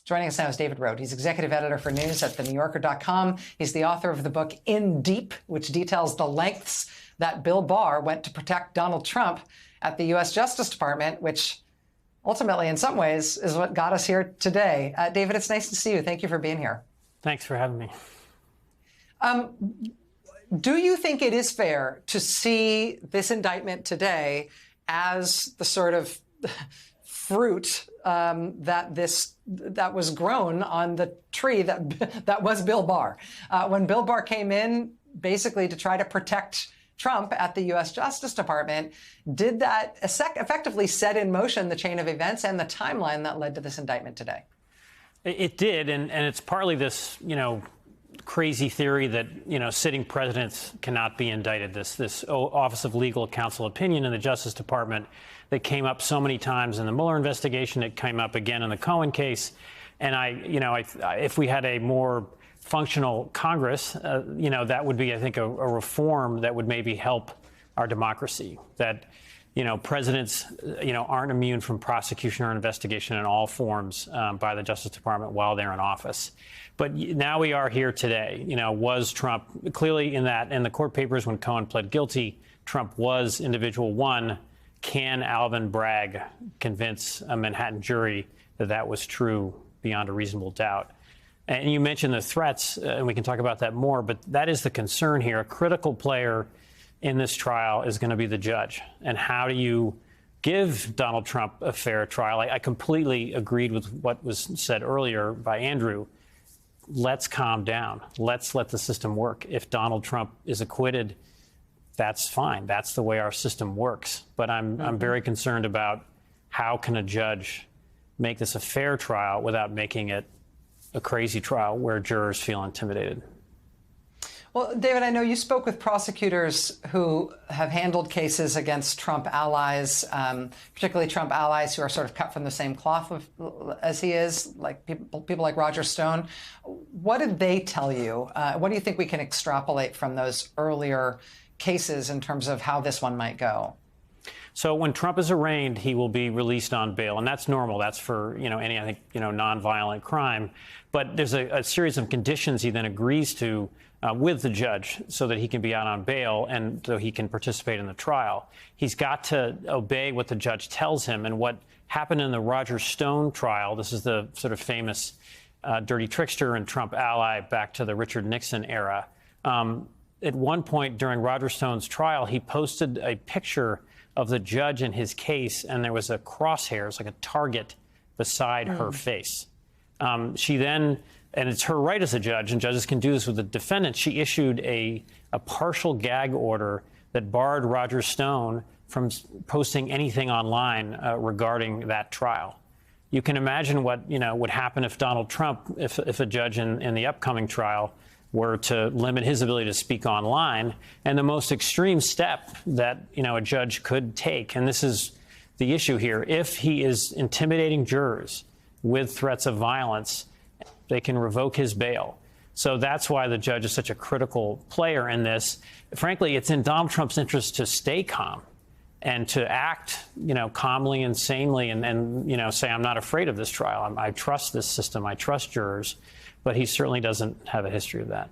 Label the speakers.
Speaker 1: Joining us now is David Rohde. He's executive editor for news at TheNewYorker.com. He's the author of the book In Deep, which details the lengths that Bill Barr went to protect Donald Trump at the U.S. Justice Department, which ultimately, in some ways, is what got us here today. David, it's nice to see you. Thank you for being here.
Speaker 2: Thanks for having me.
Speaker 1: Do you think it is fair to see this indictment today as the sort of fruit that was grown on the tree that was Bill Barr? When Bill Barr came in basically to try to protect Trump at the U.S. Justice Department, did that effectively set in motion the chain of events and the timeline that led to this indictment today?
Speaker 2: It did, and it's partly this, crazy theory that, sitting presidents cannot be indicted. This Office of Legal Counsel opinion in the Justice Department that came up so many times in the Mueller investigation. It came up again in the Cohen case. And if we had a more functional Congress, that would be, I think, a reform that would maybe help our democracy. That, presidents, aren't immune from prosecution or investigation in all forms by the Justice Department while they're in office. But now we are here today. Was Trump clearly in the court papers when Cohen pled guilty? Trump was individual one. Can Alvin Bragg convince a Manhattan jury that that was true beyond a reasonable doubt? And you mentioned the threats, and we can talk about that more, but that is the concern here. A critical player in this trial is going to be the judge. And how do you give Donald Trump a fair trial? I completely agreed with what was said earlier by Andrew. Let's calm down. Let's let the system work. If Donald Trump is acquitted, that's fine. That's the way our system works. But I'm very concerned about how can a judge make this a fair trial without making it a crazy trial where jurors feel intimidated.
Speaker 1: Well, David, I know you spoke with prosecutors who have handled cases against Trump allies, particularly Trump allies who are sort of cut from the same cloth as he is, like people like Roger Stone. What did they tell you? What do you think we can extrapolate from those earlier cases in terms of how this one might go?
Speaker 2: So when Trump is arraigned, he will be released on bail, and that's normal. That's for any, I think, nonviolent crime. But there's a series of conditions he then agrees to with the judge so that he can be out on bail and so he can participate in the trial. He's got to obey what the judge tells him. And what happened in the Roger Stone trial, this is the sort of famous dirty trickster and Trump ally back to the Richard Nixon era. At one point during Roger Stone's trial, he posted a picture of the judge in his case, and there was a crosshairs, like a target, beside her face. She then, and it's her right as a judge, and judges can do this with the defendant, she issued a partial gag order that barred Roger Stone from posting anything online regarding that trial. You can imagine what would happen if Donald Trump, if a judge in the upcoming trial were to limit his ability to speak online. And the most extreme step that, a judge could take, and this is the issue here, if he is intimidating jurors with threats of violence, they can revoke his bail. So that's why the judge is such a critical player in this. Frankly, it's in Donald Trump's interest to stay calm and to act, calmly and sanely and say, I'm not afraid of this trial. I trust this system. I trust jurors. But he certainly doesn't have a history of that.